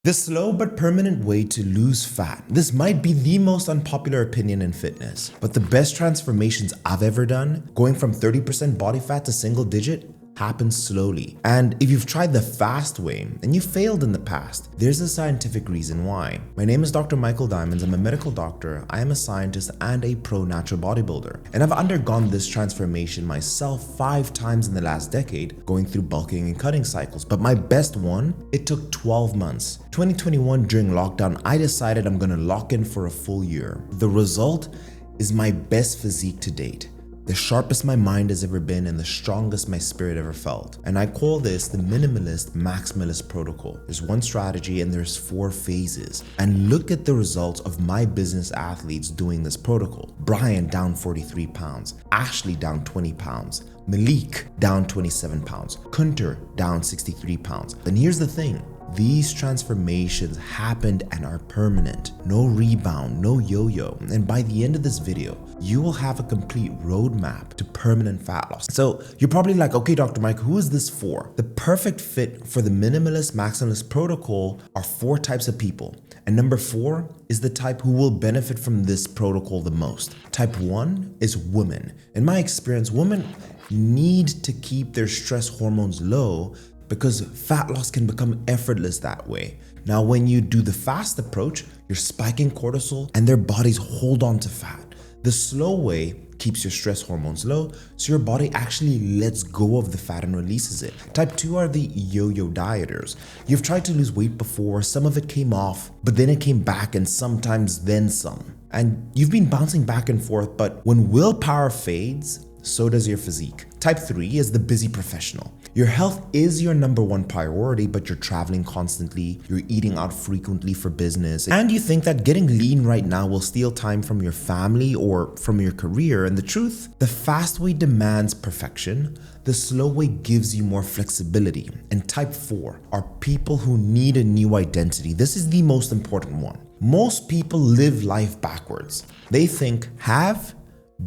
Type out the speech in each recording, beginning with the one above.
The slow but permanent way to lose fat. This might be the most unpopular opinion in fitness, but the best transformations I've ever done, going from 30% body fat to single digit, happens slowly. And if you've tried the fast way and you failed in the past, there's a scientific reason why. My name is Dr. Michael Diamonds. I'm a medical doctor. I am a scientist and a pro natural bodybuilder. And I've undergone this transformation myself 5 times in the last decade, going through bulking and cutting cycles. But my best one, it took 12 months. 2021 during lockdown, I decided I'm gonna lock in for a full year. The result is my best physique to date. The sharpest my mind has ever been and the strongest my spirit ever felt. And I call this the minimalist maximalist protocol. There's one strategy and there's 4 phases. And look at the results of my business athletes doing this protocol. Brian down 43 pounds, Ashley down 20 pounds, Malik down 27 pounds, Kunter down 63 pounds. And here's the thing. These transformations happened and are permanent. No rebound, no yo-yo. And by the end of this video, you will have a complete roadmap to permanent fat loss. So you're probably like, okay, Dr. Mike, who is this for? The perfect fit for the minimalist maximalist protocol are 4 types of people. And number 4 is the type who will benefit from this protocol the most. Type 1 is women. In my experience, women need to keep their stress hormones low because fat loss can become effortless that way. Now, when you do the fast approach, you're spiking cortisol and their bodies hold on to fat. The slow way keeps your stress hormones low, so your body actually lets go of the fat and releases it. Type 2 are the yo-yo dieters. You've tried to lose weight before, some of it came off, but then it came back and sometimes then some. And you've been bouncing back and forth, but when willpower fades, so does your physique. Type 3 is the busy professional. Your health is your number 1 priority, but you're traveling constantly, you're eating out frequently for business, and you think that getting lean right now will steal time from your family or from your career. And the truth, the fast way demands perfection, the slow way gives you more flexibility. And type 4 are people who need a new identity. This is the most important one. Most people live life backwards. They think have,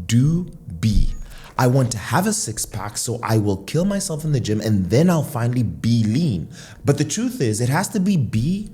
do, be. I want to have a 6-pack, so I will kill myself in the gym and then I'll finally be lean. But the truth is, it has to be,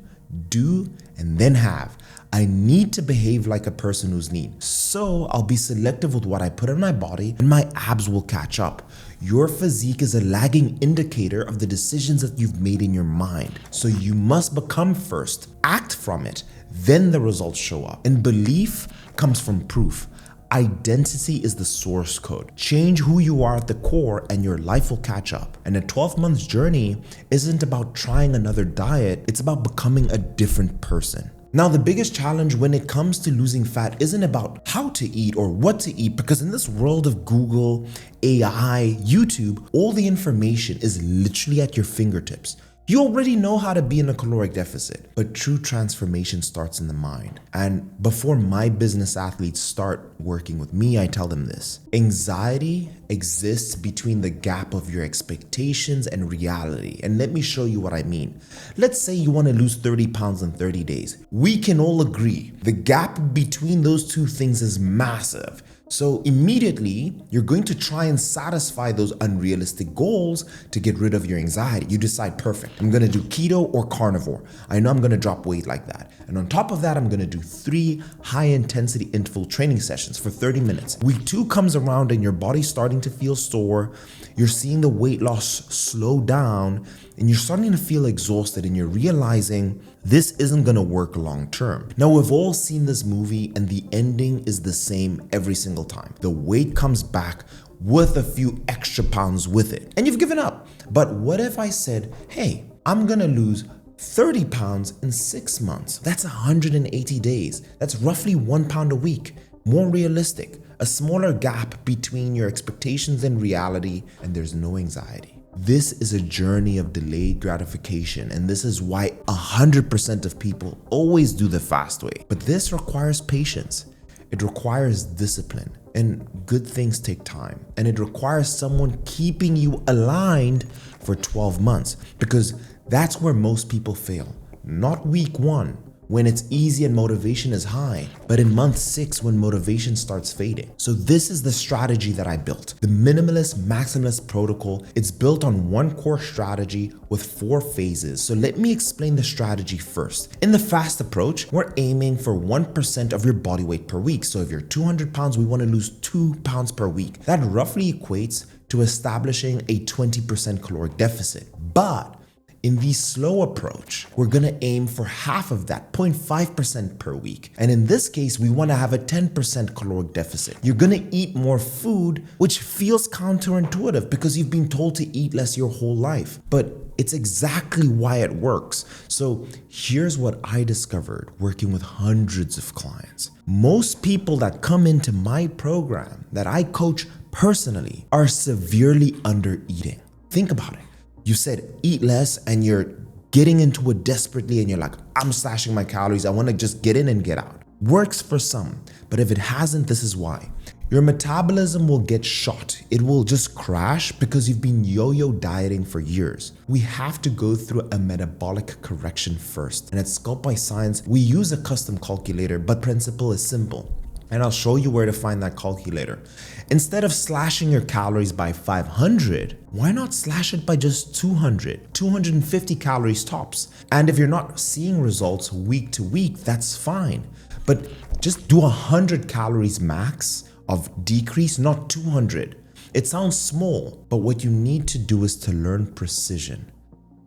do, and then have. I need to behave like a person who's lean. So I'll be selective with what I put on my body and my abs will catch up. Your physique is a lagging indicator of the decisions that you've made in your mind. So you must become first, act from it, then the results show up. And belief comes from proof. Identity is the source code. Change who you are at the core and your life will catch up. And a 12 months journey isn't about trying another diet, it's about becoming a different person. Now, the biggest challenge when it comes to losing fat isn't about how to eat or what to eat, because in this world of Google, AI, YouTube, all the information is literally at your fingertips. You already know how to be in a caloric deficit, but true transformation starts in the mind. And before my business athletes start working with me, I tell them this. Anxiety exists between the gap of your expectations and reality. And let me show you what I mean. Let's say you want to lose 30 pounds in 30 days. We can all agree the gap between those two things is massive. So immediately, you're going to try and satisfy those unrealistic goals to get rid of your anxiety. You decide, perfect, I'm gonna do keto or carnivore. I know I'm gonna drop weight like that. And on top of that, I'm gonna do 3 high-intensity interval training sessions for 30 minutes. Week 2 comes around and your body's starting to feel sore. You're seeing the weight loss slow down and you're starting to feel exhausted and you're realizing this isn't gonna work long term. Now, we've all seen this movie and the ending is the same every single time. The weight comes back with a few extra pounds with it and you've given up. But what if I said, hey, I'm gonna lose 30 pounds in 6 months? That's 180 days. That's roughly 1 pound a week. More realistic, a smaller gap between your expectations and reality, and there's no anxiety. This is a journey of delayed gratification, and this is why 100% of people always do the fast way. But this requires patience. It requires discipline, and good things take time. And it requires someone keeping you aligned for 12 months, because that's where most people fail. Not week 1, when it's easy and motivation is high, but in month 6 when motivation starts fading. So this is the strategy that I built. The minimalist maximalist protocol, it's built on one core strategy with 4 phases. So let me explain the strategy first. In the fast approach, we're aiming for 1% of your body weight per week. So if you're 200 pounds, we want to lose 2 pounds per week. That roughly equates to establishing a 20% caloric deficit. But in the slow approach, we're gonna aim for half of that, 0.5% per week. And in this case, we wanna have a 10% caloric deficit. You're gonna eat more food, which feels counterintuitive because you've been told to eat less your whole life. But it's exactly why it works. So here's what I discovered working with hundreds of clients. Most people that come into my program that I coach personally are severely under eating. Think about it. You said eat less and you're getting into it desperately and you're like, I'm slashing my calories. I want to just get in and get out. Works for some, but if it hasn't, this is why. Your metabolism will get shot. It will just crash because you've been yo-yo dieting for years. We have to go through a metabolic correction first. And at Sculpt by Science, we use a custom calculator, but principle is simple. And I'll show you where to find that calculator. Instead of slashing your calories by 500, why not slash it by just 200, 250 calories tops? And if you're not seeing results week to week, that's fine. But just do 100 calories max of decrease, not 200. It sounds small, but what you need to do is to learn precision.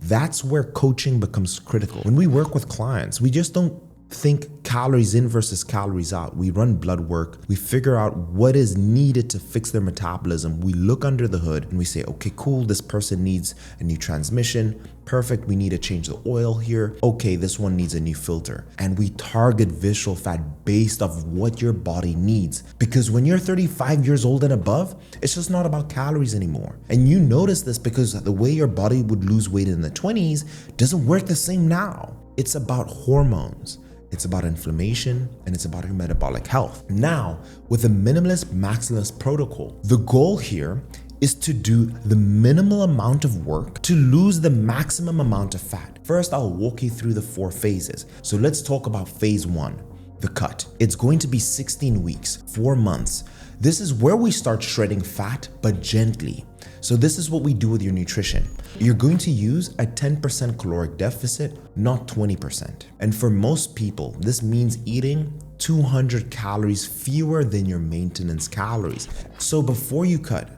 That's where coaching becomes critical. When we work with clients, we just don't think calories in versus calories out. We run blood work. We figure out what is needed to fix their metabolism. We look under the hood and we say, okay, cool, this person needs a new transmission. Perfect, we need to change the oil here. Okay, this one needs a new filter. And we target visceral fat based off what your body needs. Because when you're 35 years old and above, it's just not about calories anymore. And you notice this because the way your body would lose weight in the 20s doesn't work the same now. It's about hormones. It's about inflammation, and it's about your metabolic health. Now, with the minimalist maximalist protocol, the goal here is to do the minimal amount of work to lose the maximum amount of fat. First, I'll walk you through the 4 phases. So let's talk about phase 1, the cut. It's going to be 16 weeks, 4 months. This is where we start shredding fat, but gently. So this is what we do with your nutrition. You're going to use a 10% caloric deficit, not 20%. And for most people, this means eating 200 calories fewer than your maintenance calories. So before you cut,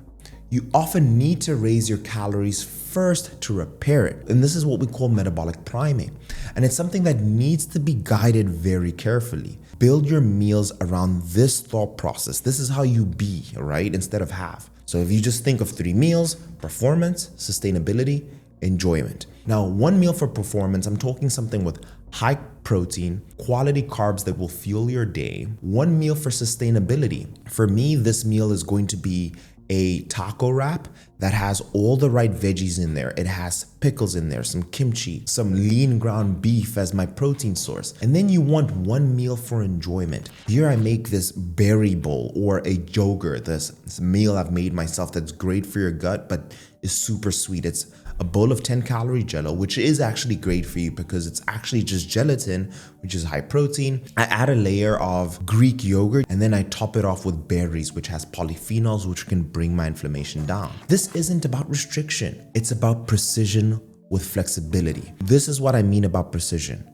you often need to raise your calories first to repair it. And this is what we call metabolic priming. And it's something that needs to be guided very carefully. Build your meals around this thought process. This is how you be, right? Instead of have. So if you just think of 3 meals, performance, sustainability, enjoyment. Now, 1 meal for performance, I'm talking something with high protein, quality carbs that will fuel your day. 1 meal for sustainability. For me, this meal is going to be a taco wrap that has all the right veggies in there. It has pickles in there, some kimchi, some lean ground beef as my protein source. And then you want 1 meal for enjoyment. Here I make this berry bowl or a yogurt, this meal I've made myself that's great for your gut, but is super sweet. It's a bowl of 10-calorie jello, which is actually great for you because it's actually just gelatin, which is high protein. I add a layer of Greek yogurt and then I top it off with berries, which has polyphenols, which can bring my inflammation down. This isn't about restriction. It's about precision with flexibility. This is what I mean about precision.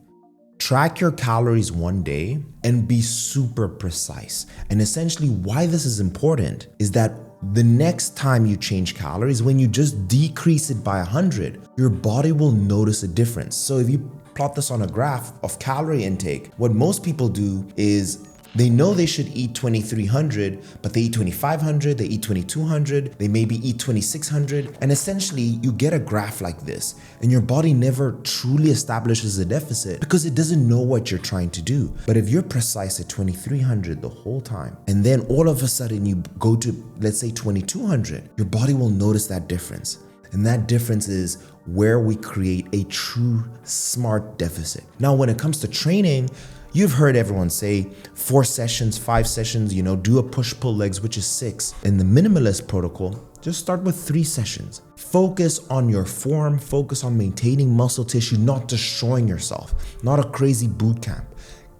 Track your calories one day and be super precise. And essentially why this is important is that the next time you change calories, when you just decrease it by 100, your body will notice a difference. So if you plot this on a graph of calorie intake, what most people do is they know they should eat 2,300, but they eat 2,500, they eat 2,200, they maybe eat 2,600. And essentially you get a graph like this and your body never truly establishes a deficit because it doesn't know what you're trying to do. But if you're precise at 2,300 the whole time, and then all of a sudden you go to, let's say 2,200, your body will notice that difference. And that difference is where we create a true smart deficit. Now, when it comes to training, you've heard everyone say 4 sessions, 5 sessions, do a push-pull legs, which is 6. In the minimalist protocol, Just start with 3 sessions. Focus on your form, focus on maintaining muscle tissue, not destroying yourself, not a crazy boot camp.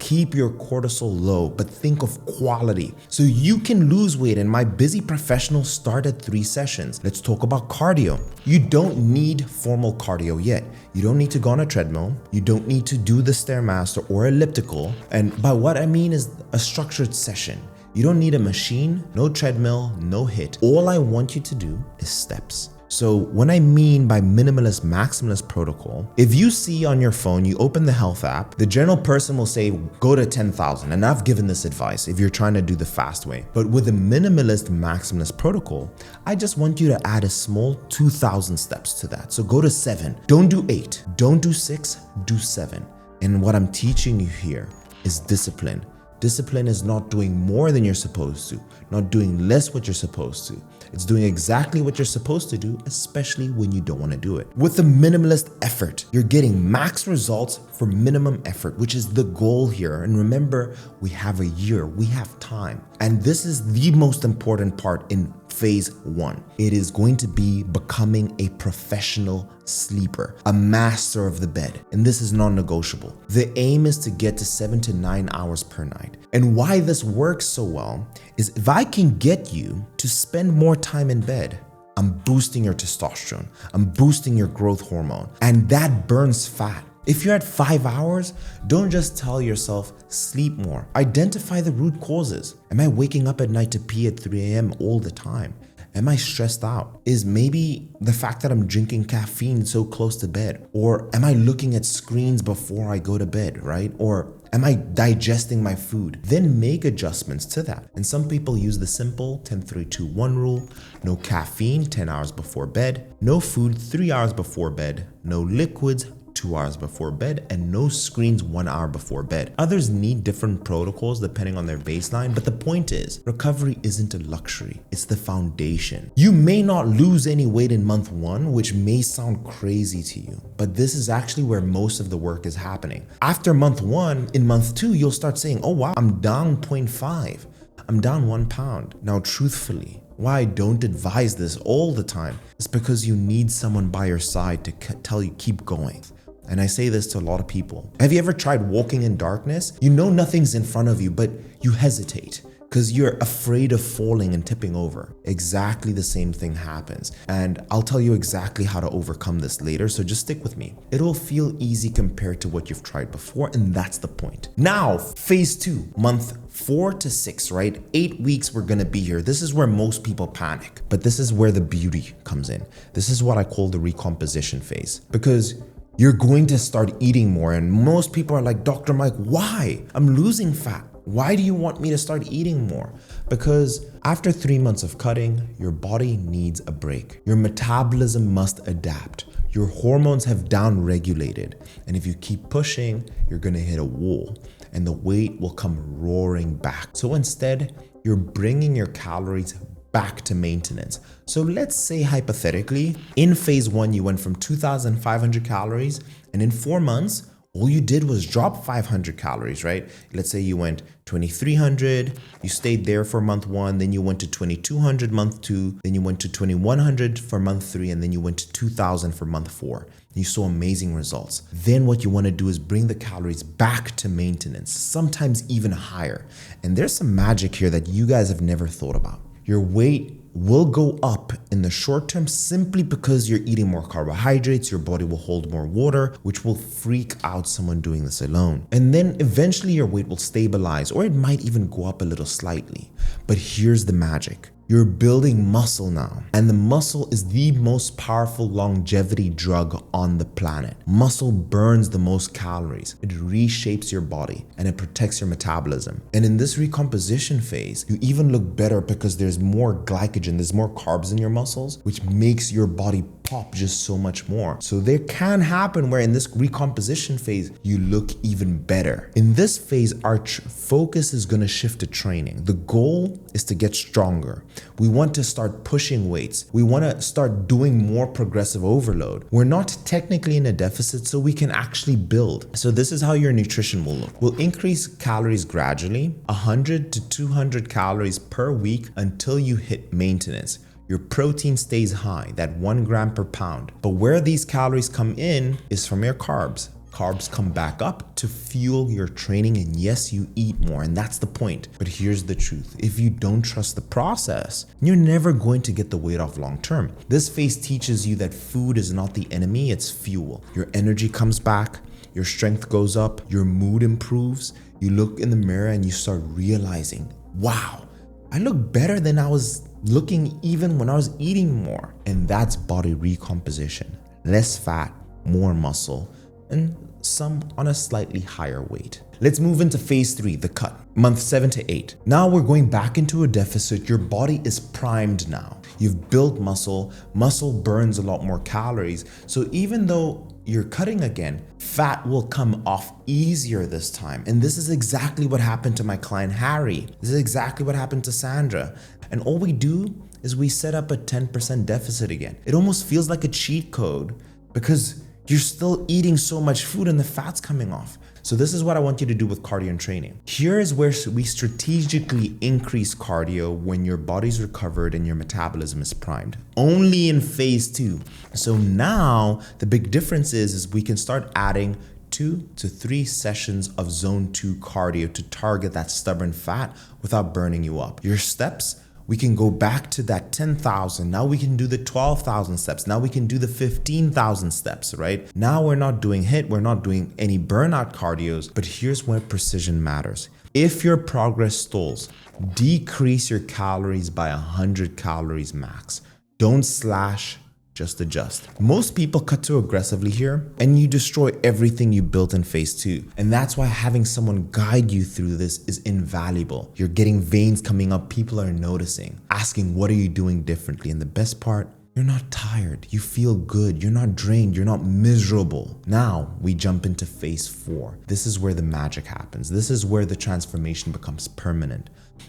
Keep your cortisol low, but think of quality so you can lose weight. And my busy professionals start at 3 sessions. Let's talk about cardio. You don't need formal cardio yet. You don't need to go on a treadmill. You don't need to do the Stairmaster or elliptical. And by what I mean is a structured session. You don't need a machine, no treadmill, no HIIT. All I want you to do is steps. So when I mean by minimalist maximalist protocol, if you see on your phone, you open the health app, the general person will say, go to 10,000. And I've given this advice if you're trying to do the fast way. But with a minimalist maximalist protocol, I just want you to add a small 2,000 steps to that. So go to 7, don't do 8, don't do 6, do 7. And what I'm teaching you here is discipline. Discipline is not doing more than you're supposed to, not doing less what you're supposed to. It's doing exactly what you're supposed to do, especially when you don't want to do it. With the minimalist effort, you're getting max results for minimum effort, which is the goal here. And remember, we have a year, we have time. And this is the most important part in phase 1. It is going to be becoming a professional sleeper, a master of the bed. And this is non-negotiable. The aim is to get to 7 to 9 hours per night. And why this works so well is if I can get you to spend more time in bed, I'm boosting your testosterone, I'm boosting your growth hormone, and that burns fat. If you're at 5 hours, don't just tell yourself, sleep more. Identify the root causes. Am I waking up at night to pee at 3 a.m. all the time? Am I stressed out? Is maybe the fact that I'm drinking caffeine so close to bed? Or am I looking at screens before I go to bed, right? Or am I digesting my food? Then make adjustments to that. And some people use the simple 10-3-2-1 rule. No caffeine 10 hours before bed, no food 3 hours before bed, no liquids 2 hours before bed, and no screens 1 hour before bed. Others need different protocols depending on their baseline, but the point is, recovery isn't a luxury, it's the foundation. You may not lose any weight in month 1, which may sound crazy to you, but this is actually where most of the work is happening. After month 1, in month 2, you'll start saying, oh wow, I'm down 0.5. I'm down 1 pound. Now, truthfully, why I don't advise this all the time is because you need someone by your side to tell you keep going. And I say this to a lot of people. Have you ever tried walking in darkness? You know nothing's in front of you, but you hesitate because you're afraid of falling and tipping over. Exactly the same thing happens. And I'll tell you exactly how to overcome this later, so just stick with me. It'll feel easy compared to what you've tried before, and that's the point. Now, phase 2, month 4 to 6, right? 8 weeks we're gonna be here. This is where most people panic, but this is where the beauty comes in. This is what I call the recomposition phase, because you're going to start eating more. And most people are like, Dr. Mike, why? I'm losing fat. Why do you want me to start eating more? Because after 3 months of cutting, your body needs a break. Your metabolism must adapt. Your hormones have down-regulated. And if you keep pushing, you're gonna hit a wall and the weight will come roaring back. So instead, you're bringing your calories back to maintenance. So let's say hypothetically, in phase 1, you went from 2,500 calories, and in 4 months, all you did was drop 500 calories, right? Let's say you went 2,300, you stayed there for month 1, then you went to 2,200 month 2, then you went to 2,100 for month 3, and then you went to 2,000 for month 4. You saw amazing results. Then what you want to do is bring the calories back to maintenance, sometimes even higher. And there's some magic here that you guys have never thought about. Your weight will go up in the short term simply because you're eating more carbohydrates, your body will hold more water, which will freak out someone doing this alone. And then eventually your weight will stabilize, or it might even go up a little slightly. But here's the magic. You're building muscle now, and the muscle is the most powerful longevity drug on the planet. Muscle burns the most calories, it reshapes your body, and it protects your metabolism. And in this recomposition phase, you even look better because there's more glycogen, there's more carbs in your muscles, which makes your body pop just so much more. So there can happen where in this recomposition phase, you look even better. In this phase, our focus is gonna shift to training. The goal is to get stronger. We want to start pushing weights. We want to start doing more progressive overload. We're not technically in a deficit, so we can actually build. So this is how your nutrition will look. We'll increase calories gradually, 100 to 200 calories per week until you hit maintenance. Your protein stays high, that 1 gram per pound. But where these calories come in is from your carbs. Carbs come back up to fuel your training, and yes, you eat more, and that's the point. But here's the truth. If you don't trust the process, you're never going to get the weight off long term. This phase teaches you that food is not the enemy, it's fuel. Your energy comes back, your strength goes up, your mood improves. You look in the mirror and you start realizing, wow, I look better than I was looking even when I was eating more. And that's body recomposition. Less fat, more muscle, and some on a slightly higher weight. Let's move into phase 3, the cut, month 7 to 8. Now we're going back into a deficit. Your body is primed now. You've built muscle. Muscle burns a lot more calories. So even though you're cutting again, fat will come off easier this time. And this is exactly what happened to my client Harry. This is exactly what happened to Sandra. And all we do is we set up a 10% deficit again. It almost feels like a cheat code because you're still eating so much food and the fat's coming off. So this is what I want you to do with cardio and training. Here is where we strategically increase cardio when your body's recovered and your metabolism is primed. Only in phase 2. So now the big difference is we can start adding 2 to 3 sessions of zone 2 cardio to target that stubborn fat without burning you up. Your steps, we can go back to that 10,000. Now we can do the 12,000 steps. Now we can do the 15,000 steps, right? Now we're not doing HIIT. We're not doing any burnout cardios, but here's where precision matters. If your progress stalls, decrease your calories by 100 calories max. Don't slash, just adjust. Most people cut too aggressively here and you destroy everything you built in phase 2. And that's why having someone guide you through this is invaluable. You're getting veins coming up, people are noticing, asking what are you doing differently? And the best part, you're not tired, you feel good, you're not drained, you're not miserable. Now we jump into phase 4. This is where the magic happens. This is where the transformation becomes permanent.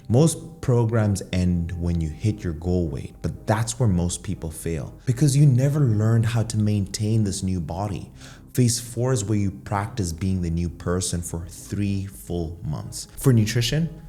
Most programs end when you hit your goal weight, but that's where most people fail because you never learned how to maintain this new body. Phase 4 is where you practice being the new person for 3 full months. For nutrition,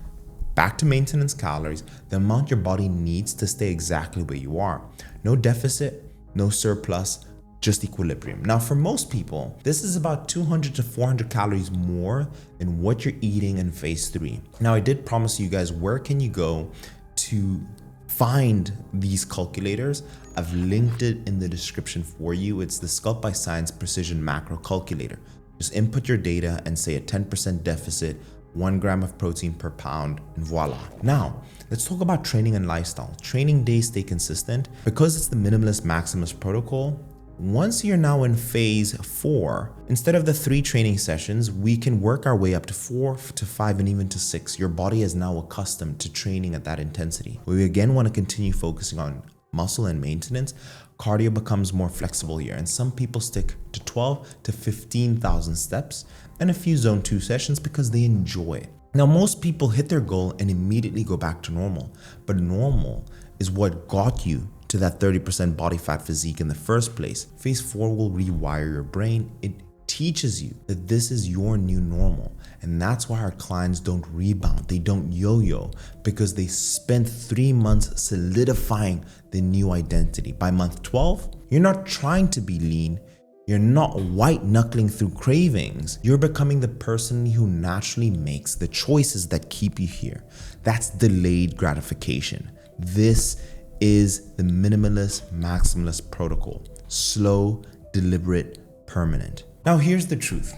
back to maintenance calories, the amount your body needs to stay exactly where you are. No deficit, no surplus, just equilibrium. Now for most people, this is about 200 to 400 calories more than what you're eating in phase 3. Now I did promise you guys, where can you go to find these calculators? I've linked it in the description for you. It's the Sculpt by Science Precision Macro Calculator. Just input your data and say a 10% deficit, 1 gram of protein per pound, and voila. Now, let's talk about training and lifestyle. Training days stay consistent because it's the minimalist maximalist protocol. Once you're now in phase 4, instead of the 3 training sessions, we can work our way up to 4 to 5 and even to 6. Your body is now accustomed to training at that intensity. We again want to continue focusing on muscle and maintenance. Cardio becomes more flexible here, and some people stick to 12 to 15,000 steps and a few zone 2 sessions because they enjoy it. Now, most people hit their goal and immediately go back to normal, but normal is what got you to that 30% body fat physique in the first place. Phase 4 will rewire your brain. It teaches you that this is your new normal. And that's why our clients don't rebound. They don't yo-yo because they spent 3 months solidifying the new identity. By month 12, you're not trying to be lean. You're not white knuckling through cravings. You're becoming the person who naturally makes the choices that keep you here. That's delayed gratification. This is the minimalist maximalist protocol. Slow, deliberate, permanent. Now here's the truth.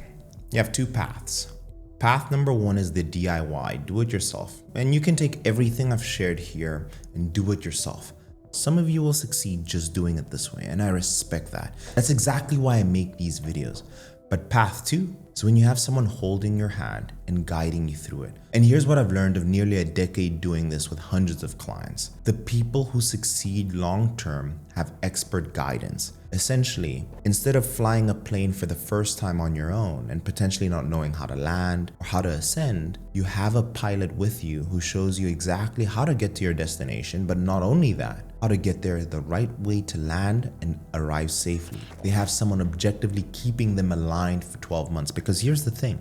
You have 2 paths. Path number 1 is the DIY, do it yourself. And you can take everything I've shared here and do it yourself. Some of you will succeed just doing it this way, and I respect that. That's exactly why I make these videos. But path 2 is when you have someone holding your hand and guiding you through it. And here's what I've learned of nearly a decade doing this with hundreds of clients. The people who succeed long-term have expert guidance. Essentially, instead of flying a plane for the first time on your own and potentially not knowing how to land or how to ascend, you have a pilot with you who shows you exactly how to get to your destination, but not only that, how to get there the right way to land and arrive safely. They have someone objectively keeping them aligned for 12 months because here's the thing,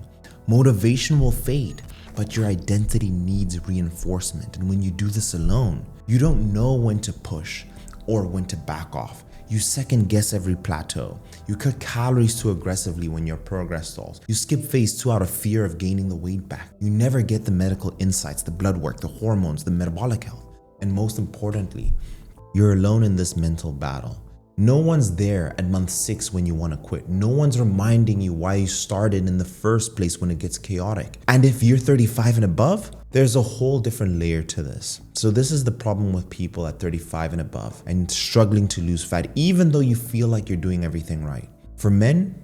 motivation will fade, but your identity needs reinforcement. And when you do this alone, you don't know when to push. or when to back off. You second guess every plateau. You cut calories too aggressively when your progress stalls. You skip phase 2 out of fear of gaining the weight back. You never get the medical insights, the blood work, the hormones, the metabolic health. And most importantly, you're alone in this mental battle. No one's there at month 6 when you want to quit. No one's reminding you why you started in the first place when it gets chaotic. And if you're 35 and above, there's a whole different layer to this. So this is the problem with people at 35 and above and struggling to lose fat, even though you feel like you're doing everything right. For men,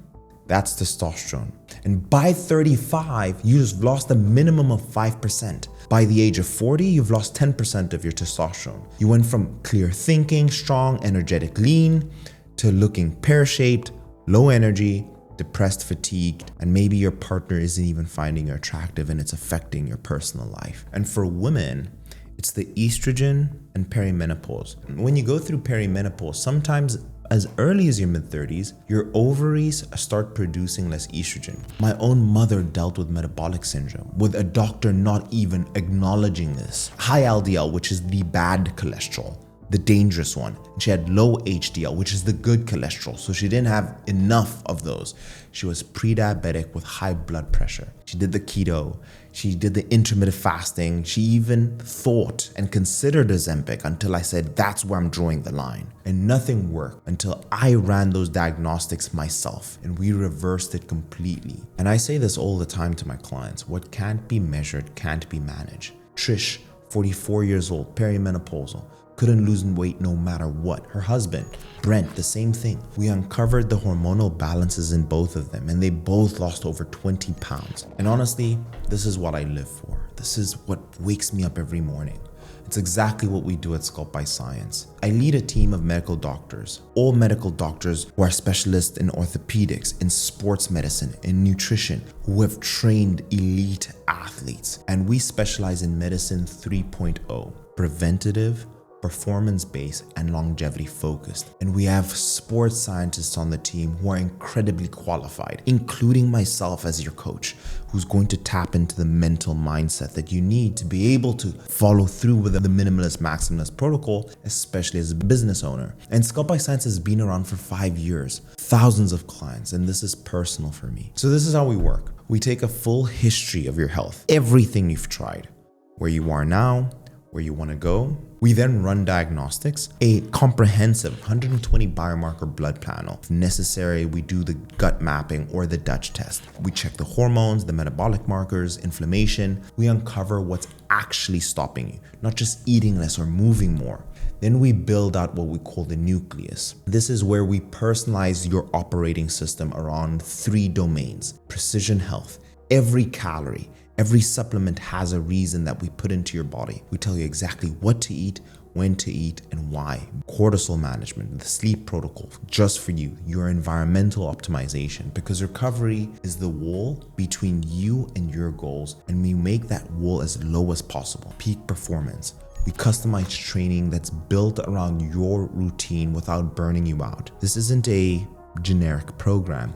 that's testosterone. And by 35, you've lost a minimum of 5%. By the age of 40, you've lost 10% of your testosterone. You went from clear thinking, strong, energetic, lean, to looking pear-shaped, low energy, depressed, fatigued, and maybe your partner isn't even finding you attractive and it's affecting your personal life. And for women, it's the estrogen and perimenopause. When you go through perimenopause, sometimes as early as your mid-30s, your ovaries start producing less estrogen. My own mother dealt with metabolic syndrome, with a doctor not even acknowledging this. High LDL, which is the bad cholesterol, the dangerous one. She had low HDL, which is the good cholesterol, so she didn't have enough of those. She was pre-diabetic with high blood pressure. She did the keto, she did the intermittent fasting, she even thought and considered Ozempic until I said, that's where I'm drawing the line. And nothing worked until I ran those diagnostics myself and we reversed it completely. And I say this all the time to my clients, what can't be measured can't be managed. Trish, 44 years old, perimenopausal, couldn't lose weight no matter what. Her husband, Brent, the same thing. We uncovered the hormonal balances in both of them and they both lost over 20 pounds. And honestly, this is what I live for. This is what wakes me up every morning. It's exactly what we do at Sculpt by Science. I lead a team of medical doctors, all medical doctors who are specialists in orthopedics, in sports medicine, in nutrition, who have trained elite athletes. And we specialize in medicine 3.0, preventative, performance-based, and longevity-focused. And we have sports scientists on the team who are incredibly qualified, including myself as your coach, who's going to tap into the mental mindset that you need to be able to follow through with the minimalist maximalist protocol, especially as a business owner. And Sculpt by Science has been around for 5 years, thousands of clients, and this is personal for me. So this is how we work. We take a full history of your health, everything you've tried, where you are now, where you want to go. We then run diagnostics, a comprehensive 120 biomarker blood panel. If necessary, we do the gut mapping or the Dutch test. We check the hormones, the metabolic markers, inflammation. We uncover what's actually stopping you, not just eating less or moving more. Then we build out what we call the nucleus. This is where we personalize your operating system around 3 domains: precision health, every calorie, every supplement has a reason that we put into your body. We tell you exactly what to eat, when to eat, and why. Cortisol management, the sleep protocol, just for you, your environmental optimization, because recovery is the wall between you and your goals, and we make that wall as low as possible. Peak performance. We customize training that's built around your routine without burning you out. This isn't a generic program.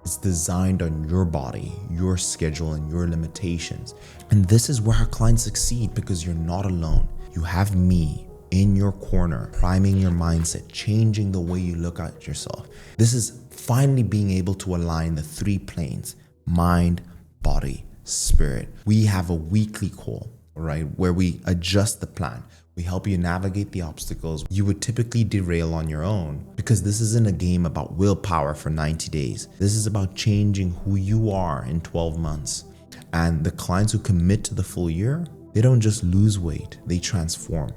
It's designed on your body, your schedule, and your limitations. And this is where our clients succeed because you're not alone. You have me in your corner, priming your mindset, changing the way you look at yourself. This is finally being able to align the 3 planes: mind, body, spirit. We have a weekly call, right, where we adjust the plan. We help you navigate the obstacles you would typically derail on your own, because this isn't a game about willpower for 90 days. This is about changing who you are in 12 months. And the clients who commit to the full year, they don't just lose weight, they transform.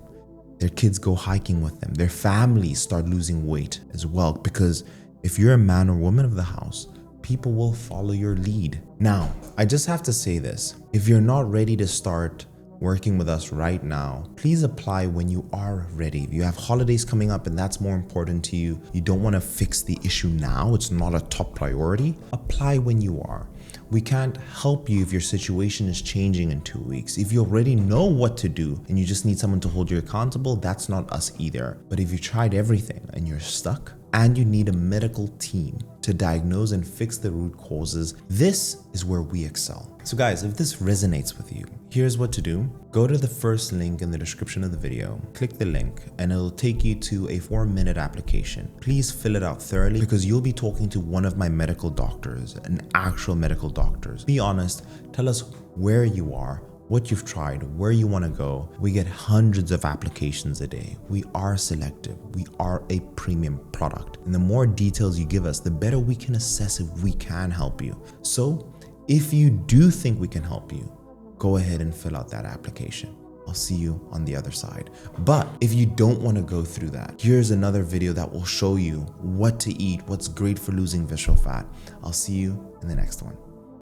Their kids go hiking with them. Their families start losing weight as well, because if you're a man or woman of the house, people will follow your lead. Now, I just have to say this. If you're not ready to start working with us right now, please apply when you are ready. If you have holidays coming up and that's more important to you, you don't want to fix the issue now, it's not a top priority, apply when you are. We can't help you if your situation is changing in 2 weeks. If you already know what to do and you just need someone to hold you accountable, that's not us either. But if you tried everything and you're stuck, and you need a medical team to diagnose and fix the root causes, this is where we excel. So guys, if this resonates with you, here's what to do. Go to the first link in the description of the video, click the link, and it'll take you to a 4-minute application. Please fill it out thoroughly because you'll be talking to one of my medical doctors, an actual medical doctors. Be honest, tell us where you are, what you've tried, where you want to go. We get hundreds of applications a day. We are selective. We are a premium product. And the more details you give us, the better we can assess if we can help you. So if you do think we can help you, go ahead and fill out that application. I'll see you on the other side. But if you don't want to go through that, here's another video that will show you what to eat, what's great for losing visceral fat. I'll see you in the next one.